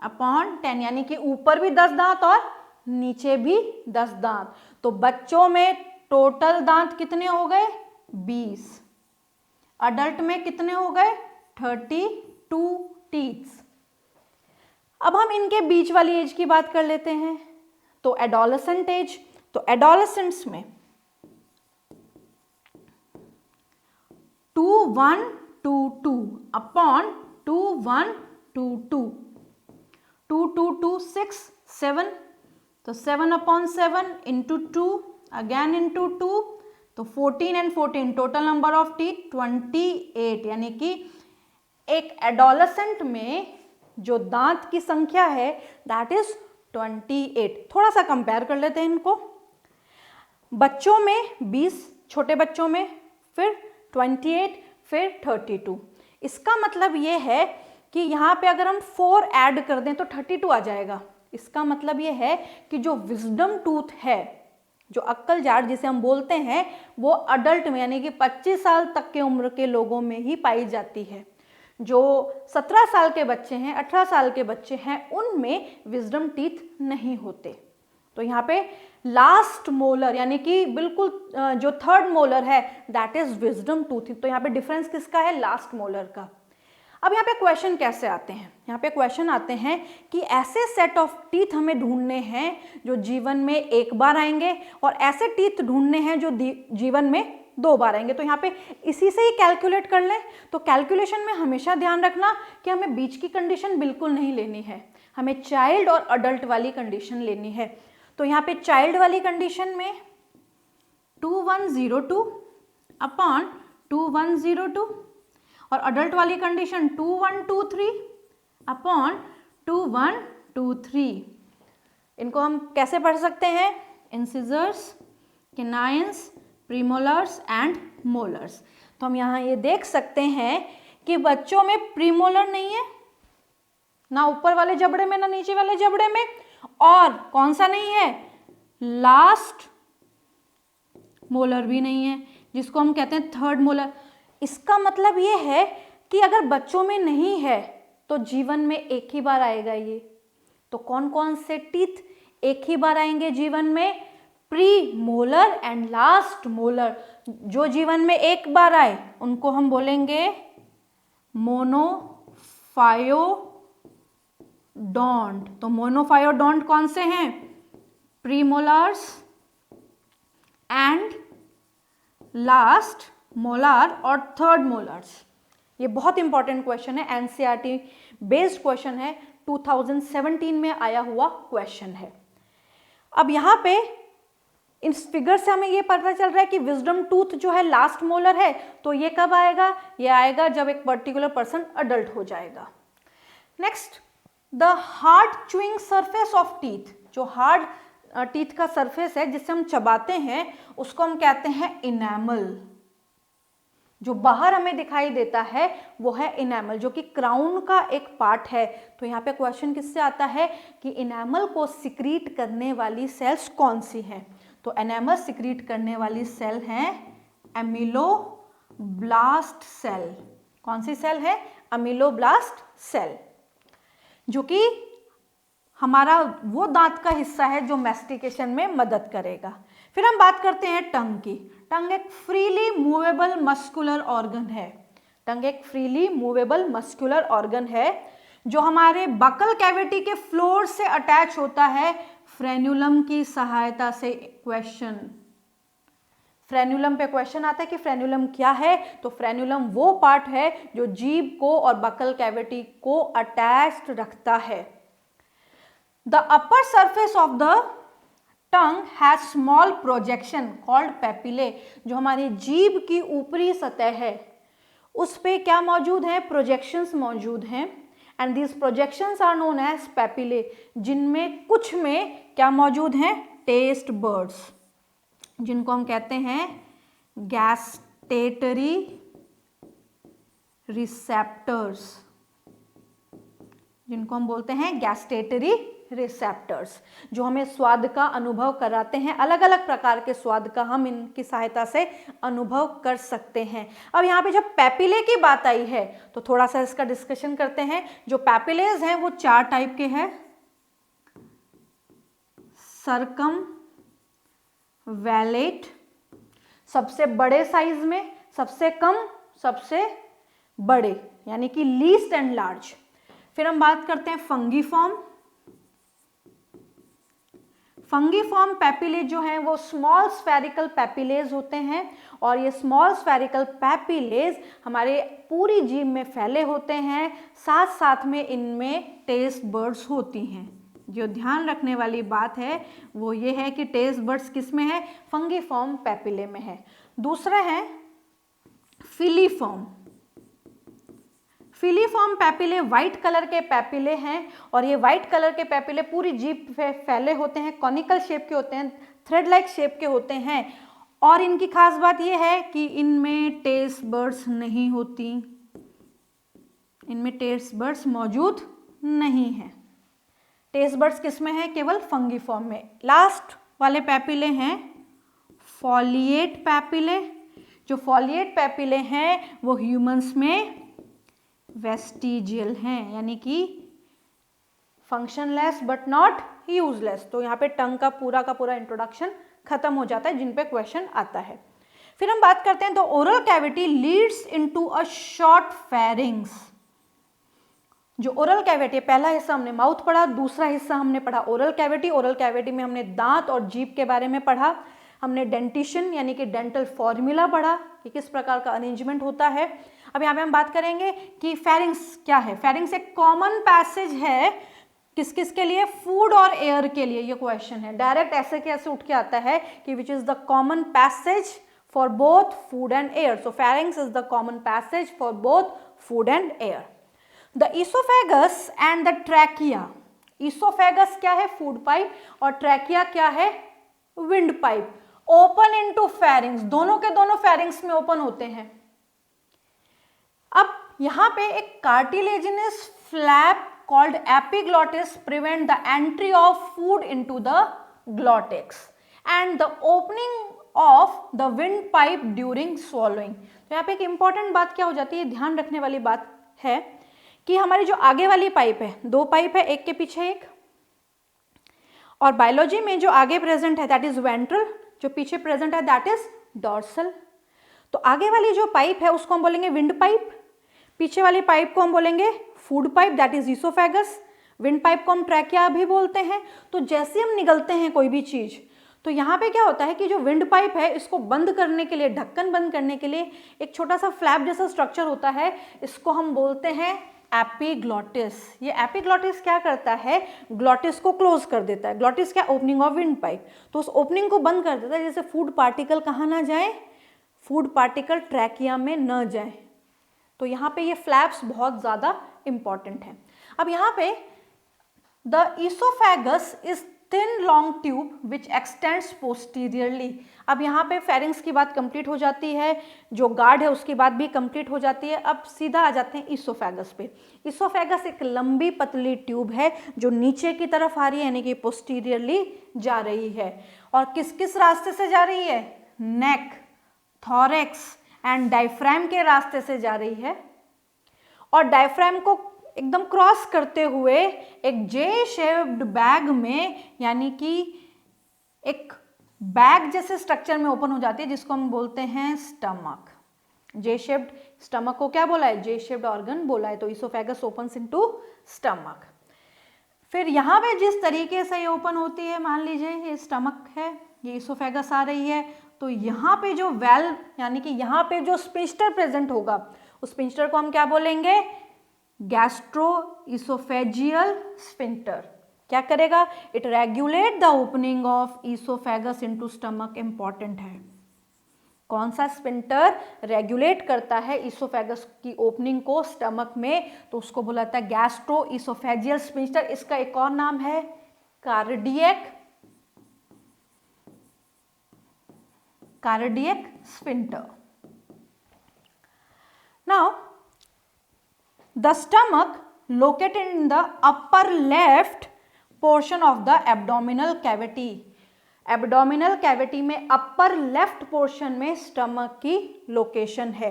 अपॉन 10 यानी कि ऊपर भी 10 दांत और नीचे भी 10 दांत। तो बच्चों में टोटल दांत कितने हो गए 20, अडल्ट में कितने हो गए 32 टीथ्स। अब हम इनके बीच वाली एज की बात कर लेते हैं, तो एडोलेसेंट एज, तो एडोलेसेंट्स में 2122 अपॉन 2122, 2 6 7, तो 7 अपॉन 7 इंटू 2 अगेन इंटू 2, तो 14 and 14 total number of teeth 28, यानी कि एक एडोलेसेंट में जो दांत की संख्या है दैट इज 28। थोड़ा सा कंपेयर कर लेते हैं इनको, बच्चों में 20, छोटे बच्चों में फिर 28, फिर 32। इसका मतलब ये है कि यहाँ पे अगर हम 4 ऐड कर दें तो 32 आ जाएगा। इसका मतलब ये है कि जो विजडम टूथ है, जो अक्कल जाड़ जिसे हम बोलते हैं, वो अडल्ट में यानी कि 25 साल तक के उम्र के लोगों में ही पाई जाती है। जो 17 साल के बच्चे हैं, 18 साल के बच्चे हैं, उनमें विजडम टीथ नहीं होते। तो यहाँ पे लास्ट मोलर यानी कि बिल्कुल जो थर्ड मोलर है दैट इज विजडम टूथ। तो यहाँ पे डिफरेंस किसका है लास्ट मोलर का। अब यहाँ पे क्वेश्चन कैसे आते हैं, यहाँ पे क्वेश्चन आते हैं कि ऐसे सेट ऑफ टीथ हमें ढूंढने हैं जो जीवन में एक बार आएंगे और ऐसे टीथ ढूंढने हैं जो जीवन में 2 बार आएंगे। तो यहाँ पे इसी से ही कैलकुलेट कर लें। तो कैलकुलेशन में हमेशा ध्यान रखना कि हमें बीच की कंडीशन बिल्कुल नहीं लेनी है, हमें चाइल्ड और अडल्ट वाली कंडीशन लेनी है। तो यहाँ पे चाइल्ड वाली कंडीशन में 2102 अपॉन 2102 और अडल्ट वाली कंडीशन 2123 अपॉन 2123। इनको हम कैसे पढ़ सकते हैं, incisors, canines, premolars and molars. तो हम यहाँ ये देख सकते हैं कि बच्चों में प्रीमोलर नहीं है, ना ऊपर वाले जबड़े में ना नीचे वाले जबड़े में, और कौन सा नहीं है लास्ट मोलर भी नहीं है, जिसको हम कहते हैं थर्ड मोलर। इसका मतलब ये है कि अगर बच्चों में नहीं है तो जीवन में एक ही बार आएगा ये। तो कौन कौन से टीथ एक ही बार आएंगे जीवन में, pre molar and last molar. जो जीवन में एक बार आए उनको हम बोलेंगे मोनोफायोडोंट। तो मोनोफायोडोंट कौन से हैं, प्रीमोलर्स एंड लास्ट मोलर और थर्ड मोलर्स। ये बहुत इंपॉर्टेंट क्वेश्चन है, एनसीईआरटी बेस्ड क्वेश्चन है, 2017 में आया हुआ क्वेश्चन है। अब यहाँ पे इस फिगर से हमें ये पता चल रहा है कि विजडम टूथ जो है लास्ट मोलर है, तो ये कब आएगा, ये आएगा जब एक पर्टिकुलर पर्सन अडल्ट हो जाएगा। Next, the hard chewing surface of teeth. जो हार्ड टीथ का सरफेस है जिससे हम चबाते हैं उसको हम कहते हैं इनेमल। जो बाहर हमें दिखाई देता है वो है इनेमल, जो कि क्राउन का एक पार्ट है। तो यहाँ पे क्वेश्चन किससे आता है कि इनेमल को सिक्रीट करने वाली सेल्स कौन सी हैं। तो एनेमल सिक्रीट करने वाली सेल हैं अमीलोब्लास्ट सेल। कौन सी सेल है, अमीलोब्लास्ट सेल, जो कि हमारा वो दांत का हिस्सा है जो मैस्टिकेशन में मदद करेगा। फिर हम बात करते हैं टंग की। टंग एक फ्रीली मूवेबल मस्कुलर ऑर्गन है। टंग एक फ्रीली मूवेबल मस्कुलर ऑर्गन है जो हमारे बकल कैविटी के फ्लोर से अटैच होता है फ्रेन्यूलम की सहायता से। क्वेश्चन, फ्रेन्यूलम पे क्वेश्चन आता है कि फ्रेन्यूलम क्या है, तो फ्रेन्यूलम वो पार्ट है जो जीभ को और बकल कैविटी को अटैच्ड रखता है। The upper surface of the tongue has small projection called papillae. जो हमारी जीभ की ऊपरी सतह है उस पे क्या मौजूद है, प्रोजेक्शंस मौजूद हैं, and these projections are known as papillae, जिनमें कुछ में क्या मौजूद हैं, टेस्ट बर्ड्स, जिनको हम कहते हैं गैस्टेटरी रिसेप्टर्स, जिनको हम बोलते हैं गैस्टेटरी रिसेप्टर्स, जो हमें स्वाद का अनुभव कराते हैं। अलग अलग प्रकार के स्वाद का हम इनकी सहायता से अनुभव कर सकते हैं। अब यहाँ पे जब पैपिले की बात आई है तो थोड़ा सा इसका डिस्कशन करते हैं। जो पैपिलेज हैं वो 4 टाइप के हैं, सरकम वैलेट, सबसे बड़े साइज में, सबसे कम, सबसे बड़े, यानी कि लीस्ट एंड लार्ज। फिर हम बात करते हैं फंगीफॉर्म। फंगीफॉर्म पैपिले जो हैं वो स्मॉल स्फेरिकल पैपिलेज होते हैं, और ये स्मॉल स्फेरिकल पैपिलेज हमारे पूरी जीभ में फैले होते हैं, साथ साथ में इनमें टेस्ट बर्ड्स होती हैं। जो ध्यान रखने वाली बात है वो ये है कि टेस्ट बर्ड्स किस में है, फंगीफॉर्म पैपिले में है। दूसरा है filiform. Filiform papillae white colour के पैपिले हैं, और ये व्हाइट कलर के पैपिले पूरी जीभ पे फैले होते हैं, कॉनिकल शेप के होते हैं, थ्रेड लाइक शेप के होते हैं, और इनकी खास बात ये है कि इनमें टेस्ट बर्ड्स नहीं होती, इनमें टेस्ट बर्ड्स मौजूद नहीं है। टेस्ट बर्ड्स किस में है, केवल फंगीफॉर्म में। लास्ट वाले पैपिले हैं फॉलिएट पैपिले। जो फॉलिएट पैपिले हैं वो ह्यूमंस में वेस्टिजियल हैं, यानी कि फंक्शनलेस बट नॉट यूजलेस। तो यहाँ पे टंग का पूरा इंट्रोडक्शन खत्म हो जाता है जिन पे क्वेश्चन आता है। फिर हम बात करते हैं the oral cavity Leeds into a short pharynx. जो ओरल कैविटी, पहला हिस्सा हमने माउथ पढ़ा, दूसरा हिस्सा हमने पढ़ा ओरल कैविटी। ओरल कैविटी में हमने दांत और जीभ के बारे में पढ़ा, हमने डेंटिशन यानी कि डेंटल फॉर्मूला पढ़ा कि किस प्रकार का अरेंजमेंट होता है। अब यहाँ पे हम बात करेंगे कि फेरिंग्स क्या है। फेरिंग्स एक कॉमन पैसेज है किस किस के लिए, फूड और एयर के लिए। ये क्वेश्चन है डायरेक्ट ऐसे के ऐसे उठ के आता है कि which is the common passage for both food and air. So pharynx is the common passage for both food and air. The oesophagus and the trachea. Oesophagus क्या है, फूड पाइप, और ट्रैकिया क्या है, wind pipe. Open into pharynx, दोनों के दोनों फेरिंग्स में ओपन होते हैं। अब यहां पे एक cartilaginous flap called epiglottis prevent the entry of food into the glottis and the opening of the wind pipe during swallowing. तो यहाँ पे एक इंपॉर्टेंट बात क्या हो जाती है, ध्यान रखने वाली बात है कि हमारी जो आगे वाली पाइप है, 2 पाइप है एक के पीछे एक, और बायोलॉजी में जो आगे प्रेजेंट है दैट इज वेंट्रल, जो पीछे प्रेजेंट है दैट इज डॉर्सल। तो आगे वाली जो पाइप है उसको हम बोलेंगे विंड पाइप, पीछे वाली पाइप को हम बोलेंगे food pipe that is oesophagus, wind pipe को हम ट्रैकिया भी बोलते हैं। तो जैसे हम निगलते हैं कोई भी चीज, तो यहाँ पे क्या होता है कि जो विंड पाइप है इसको बंद करने के लिए, ढक्कन बंद करने के लिए एक छोटा सा फ्लैप जैसा स्ट्रक्चर होता है, इसको हम बोलते हैं एपिग्लॉटिस। ये एपिग्लॉटिस क्या करता है, ग्लॉटिस को क्लोज कर देता है। ग्लॉटिस क्या, ओपनिंग ऑफ विंड पाइप, तो उस ओपनिंग को बंद कर देता है जैसे फूड पार्टिकल कहाँ ना जाए, फूड पार्टिकल ट्रैकिया में न जाए। तो यहाँ पे ये फ्लैप्स बहुत ज़्यादा इंपॉर्टेंट है। अब यहाँ पे the oesophagus is thin long tube which x tends posteriorly. अब यहाँ पे फेरिंग्स की बात कंप्लीट हो जाती है, जो गार्ड है उसकी बात भी कंप्लीट हो जाती है। अब सीधा आ जाते हैं ईसोफेगस पे। ईसोफेगस एक लंबी पतली ट्यूब है जो नीचे की तरफ आ रही है, यानी कि पोस्टीरियरली जा रही है। और किस किस रास्ते से जा रही है, नेक, थॉरेक्स एंड डायफ्राम के रास्ते से जा रही है। और डायफ्राम को एकदम क्रॉस करते हुए एक जे शेप्ड बैग में, यानी कि एक बैग जैसे स्ट्रक्चर में ओपन हो जाती है, जिसको हम बोलते हैं स्टमक। जे शेप्ड, स्टमक को क्या बोला है, जे शेप्ड ऑर्गन बोला है। तो ईसोफेगस ओपन्स इनटू स्टमक। फिर यहाँ पे जिस तरीके से ये ओपन होती है, मान लीजिए ये स्टमक है, ये ईसोफेगस आ रही है, तो यहाँ पे जो वेल्व यानी कि यहाँ पे जो स्फिंक्टर प्रेजेंट होगा उस स्फिंक्टर को हम क्या बोलेंगे? Gastro-oesophageal sphincter. क्या करेगा? It regulate the opening of oesophagus into stomach. Important है। कौन सा स्फिंक्टर रेगुलेट करता है ईसोफेगस की ओपनिंग को स्टमक में? तो उसको बोला जाता है गैस्ट्रोइसोफेजियल स्फिंक्टर। इसका एक और नाम है cardiac sphincter. Now the stomach located in the upper left portion of the abdominal cavity। Abdominal cavity में अपर लेफ्ट पोर्शन में स्टमक की लोकेशन है।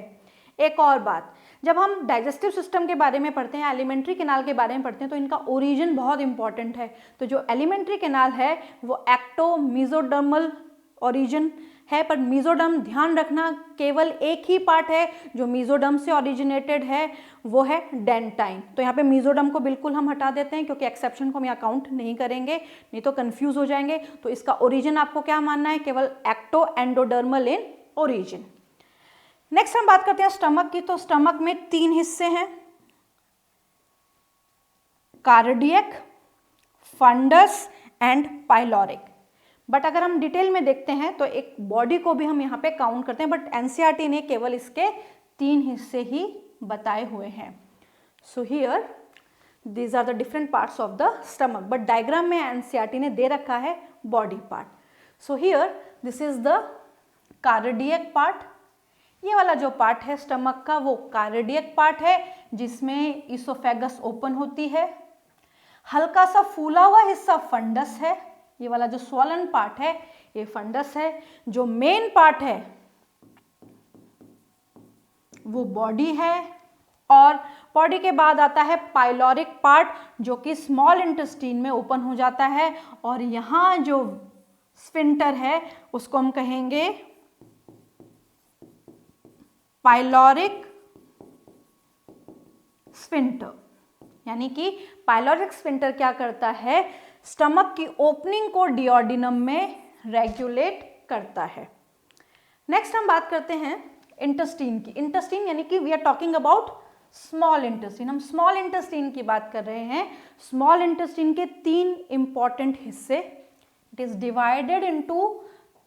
एक और बात, जब हम डाइजेस्टिव सिस्टम के बारे में पढ़ते हैं, एलिमेंट्री कैनाल के बारे में पढ़ते हैं, तो इनका ओरिजिन बहुत इंपॉर्टेंट है। तो जो एलिमेंट्री कैनाल है वो एक्टो मीजोडर्मल ओरिजिन है, पर मीजोडर्म ध्यान रखना केवल एक ही पार्ट है जो मीजोडर्म से ओरिजिनेटेड है, वो है डेंटाइन। तो यहाँ पे मीजोडर्म को बिल्कुल हम हटा देते हैं क्योंकि एक्सेप्शन को हम यहाँ काउंट नहीं करेंगे, नहीं तो कंफ्यूज हो जाएंगे। तो इसका ओरिजिन आपको क्या मानना है? केवल ecto endodermal in origin. Next हम बात करते हैं स्टमक की। तो स्टमक में 3 हिस्से हैं, cardiac, fundus and pyloric. But अगर हम डिटेल में देखते हैं तो एक बॉडी को भी हम यहाँ पे काउंट करते हैं, बट एनसीईआरटी ने केवल इसके 3 हिस्से ही बताए हुए हैं। So here these are the different parts of the stomach, but diagram में एनसीईआरटी ने दे रखा है body part. So here this is the cardiac part. ये वाला जो पार्ट है स्टमक का वो कार्डियक पार्ट है, जिसमें ईसोफेगस ओपन होती है। हल्का सा फूला हुआ हिस्सा फंडस है। ये वाला जो स्वॉलन पार्ट है ये फंडस है। जो मेन पार्ट है वो बॉडी है, और बॉडी के बाद आता है पाइलोरिक पार्ट जो कि स्मॉल इंटेस्टाइन में ओपन हो जाता है, और यहाँ जो स्फिंक्टर है उसको हम कहेंगे पाइलोरिक स्फिंक्टर। यानी कि पाइलोरिक स्फिंक्टर क्या करता है? स्टमक की ओपनिंग को डियोडिनम में रेगुलेट करता है। नेक्स्ट हम बात करते हैं इंटेस्टाइन की। इंटेस्टाइन यानी कि we are talking about small intestine. हम स्मॉल इंटेस्टाइन की बात कर रहे हैं। स्मॉल इंटेस्टाइन के 3 इंपॉर्टेंट हिस्से। It is divided into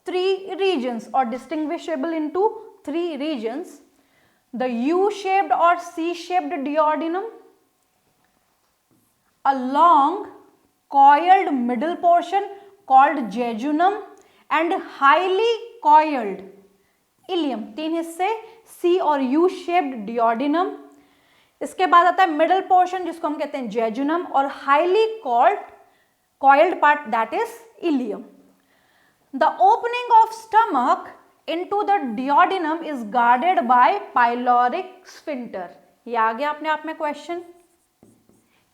3 regions और distinguishable into 3 regions. The U shaped और C shaped duodenum, a long coiled middle portion called jejunum and highly coiled ileum। 3 हिस्से, C और U shaped duodenum। इसके बाद आता है मिडल पोर्शन जिसको हम कहते हैं जेजुनम, और highly coiled part that is ileum। The opening of stomach into the duodenum is guarded by pyloric sphincter। ये आ गया अपने आप में क्वेश्चन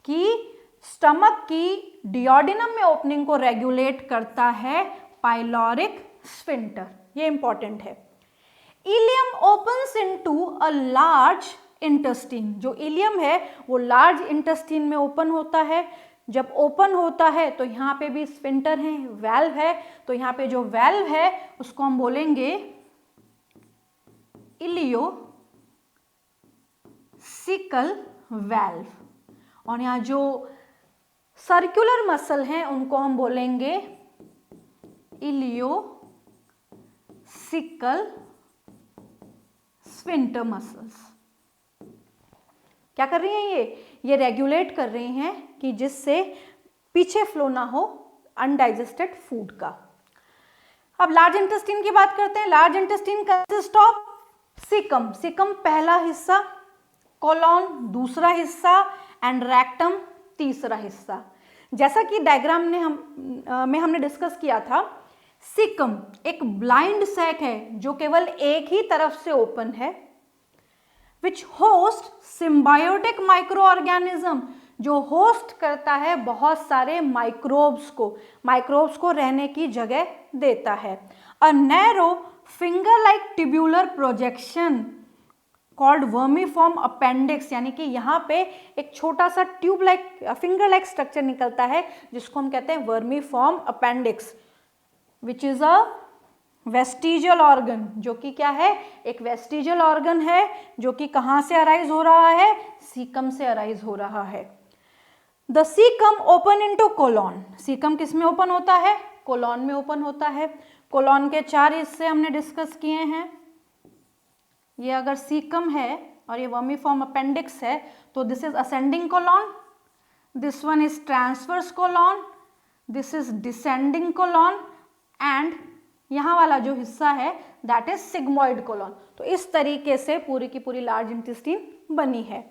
कि स्टमक की डियोडिनम में ओपनिंग को रेगुलेट करता है पाइलोरिक स्फिंक्टर। ये इंपॉर्टेंट है। Ileum opens into a large intestine. जो इलियम है वो लार्ज इंटेस्टाइन में ओपन होता है। जब ओपन होता है तो यहाँ पे भी स्फिंक्टर है, वेल्व है। तो यहाँ पे जो वेल्व है उसको हम बोलेंगे इलियोसिकल वेल्व, और यहाँ जो सर्कुलर मसल हैं उनको हम बोलेंगे इलियोसिकल स्फिंक्टर मसल्स। क्या कर रही हैं ये रेगुलेट कर रही हैं कि जिससे पीछे फ्लो ना हो अनडाइजेस्टेड फूड का। अब लार्ज इंटेस्टाइन की बात करते हैं। Large intestine consist of caecum. Caecum पहला हिस्सा, कोलोन दूसरा हिस्सा एंड रेक्टम तीसरा हिस्सा। जैसा कि डायग्राम में हमने डिस्कस किया था, सीकम एक ब्लाइंड सैक है जो केवल एक ही तरफ से ओपन है, विच होस्ट सिम्बायोटिक माइक्रो ऑर्गेनिज्म, जो होस्ट करता है बहुत सारे माइक्रोब्स को रहने की जगह देता है। A narrow finger like tubular projection called vermiform appendix, यानी कि यहाँ पे एक छोटा सा tube like finger like structure निकलता है जिसको हम कहते हैं vermiform appendix, which is a vestigial organ, जो कि क्या है, एक वेस्टिजियल ऑर्गन है, जो कि कहाँ से अराइज हो रहा है, सीकम से अराइज हो रहा है। The caecum open into colon, caecum किस में ओपन होता है, कोलॉन में ओपन होता है। कोलॉन के 4 हिस्से हमने डिस्कस किए हैं। ये अगर सीकम है और ये वर्मीफॉर्म अपेंडिक्स है तो this is ascending colon, this one is transverse colon, this is descending colon and यहाँ वाला जो हिस्सा है दैट इज सिग्मोइड कोलॉन। तो इस तरीके से पूरी की पूरी लार्ज इंटेस्टाइन बनी है।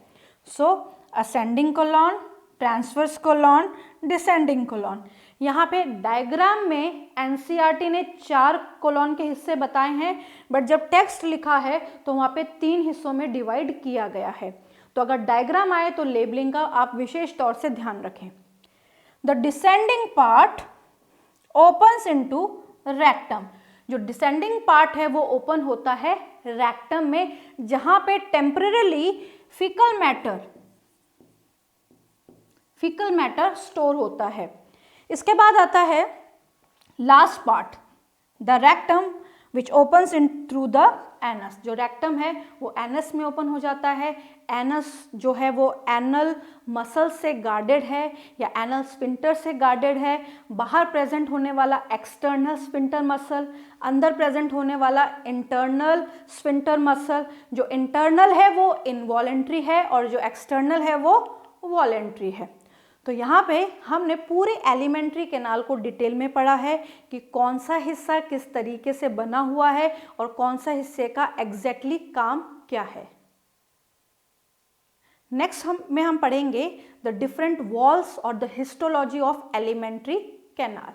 So ascending colon, transverse colon, descending colon. यहाँ पे डायग्राम में एनसीईआरटी ने 4 कोलॉन के हिस्से बताए हैं, बट जब टेक्स्ट लिखा है तो वहाँ पे 3 हिस्सों में डिवाइड किया गया है। तो अगर डायग्राम आए तो लेबलिंग का आप विशेष तौर से ध्यान रखें। The descending part opens into rectum, जो डिसेंडिंग पार्ट है वो ओपन होता है रेक्टम में, जहां पे टेम्परेली फीकल मैटर स्टोर होता है। इसके बाद आता है last part, the rectum which opens in through the anus. जो रेक्टम है वो एनस में ओपन हो जाता है। एनस जो है वो एनल मसल से गार्डेड है या एनल स्फिंक्टर से गार्डेड है। बाहर प्रेजेंट होने वाला एक्सटर्नल स्फिंक्टर मसल, अंदर प्रेजेंट होने वाला इंटरनल स्फिंक्टर मसल। जो इंटरनल है वो इनवॉलेंट्री है और जो एक्सटर्नल है वो वॉलेंट्री है। तो यहाँ पे हमने पूरे एलिमेंट्री कैनाल को डिटेल में पढ़ा है कि कौन सा हिस्सा किस तरीके से बना हुआ है और कौन सा हिस्से का एग्जैक्टली काम क्या है। नेक्स्ट हम पढ़ेंगे द डिफरेंट वॉल्स और the histology of alimentary canal.